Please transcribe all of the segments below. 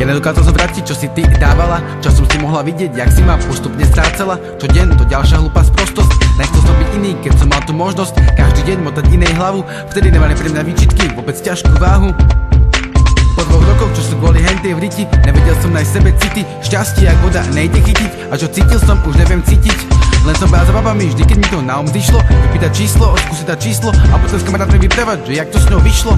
Ja nedokázal som vrátiť, čo si ty dávala, čo som si mohla vidieť, jak si ma postupne strácala. Čo deň to ďalšia hlúpa sprostosť. Nechcel som byť iný, keď som mal tú možnosť každý deň motať inej hlavu. Vtedy nemali pre mňa výčitky vôbec ťažkú váhu. Po 2 rokoch, čo sú kvôli hentej v riti, nevedel som nájsť sebe city. Šťastie jak voda nejde chytiť, a čo cítil som už neviem cítiť. Len som bál za babami, vždy keď mi to na zišlo, vypýtať číslo, odskúsiť dať číslo a potom s kamarátmi vyprávať, že jak to s ňou vyšlo.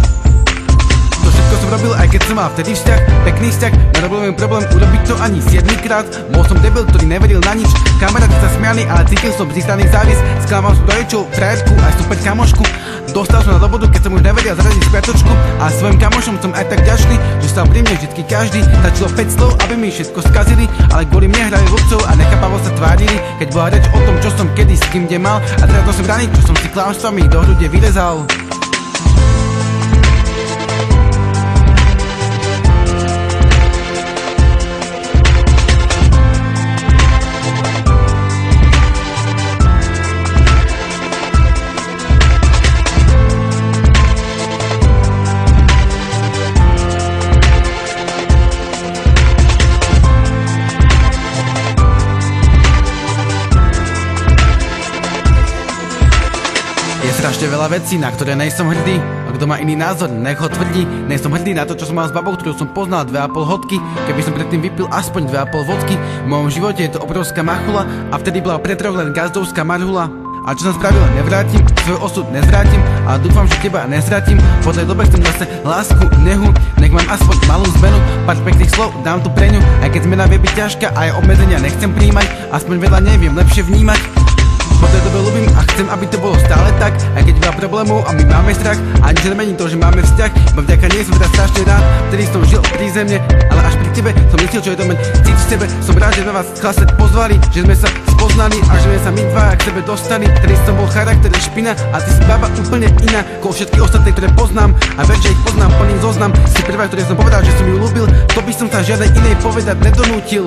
To všetko som robil, aj keď som mal vtedy vzťah, pekný vzťah, nerobil mi problém urobiť to ani 7-krát. Bol som debil, ktorý neveril na nič, kamaráti sa smiali, ale cítil som vždy závis. Sklamal som rodičov, frajerku, aj super kamošku. Dostal som na dobodu, keď som už nevedel zaradiť spiatočku, a svojim kamošom som aj tak ďačný, že stal pri mne vždycky každý. Stačilo 5 slov, aby mi všetko skazili, ale kvôli mne hrali ľudcov a nechápavo sa tvárili, keď bola reč o tom, čo som kedy s kým kde mal, a teraz to som braniť, čo som si klamstvami do hrude vyrezal. Je strašne veľa vecí, na ktoré nejsom hrdý, a kto má iný názor, nech ho tvrdí. Nejsom hrdý na to, čo som mal s babou, ktorú som poznal 2,5 hodky. Keby som predtým vypil aspoň 2,5 vodky, v mojom živote je to obrovská machula, a vtedy bola pre troch len gazdovská marhula. A čo som spravil, nevrátim, svoj osud nezvrátim, a dúfam, že teba nezvrátim. Po tej dobe chcem zase lásku, nehu, nech mám aspoň malú zmenu, pár pekných slov dám tu pre ňu, aj keď zmena vie byť ťažká a aj obmedzenia nechcem príjmať, aspoň veľa neviem lepšie vnímať. Po tej dobe ľúbim a chcem, aby to bolo stále tak, aj keď veľa problémov a my máme strach, a nič nemení to, že máme vzťah, bo vďaka nej som teda strašne rád, vtedy som žil prízemne, ale až pri tebe som zistil, čo je to mať cítiť v sebe. Som rád, že sme vás v klase pozvali, že sme sa spoznali a že sme sa my dvaja k sebe dostali. Vtedy som bol charakter špina a ty si baba úplne iná, ako všetky ostatné, ktoré poznám, a ver, že ich poznám plný zoznam. Si prvá, ktoré som povedal, že som ju ľúbil, to by som sa žiadnej inej povedať nedonútil.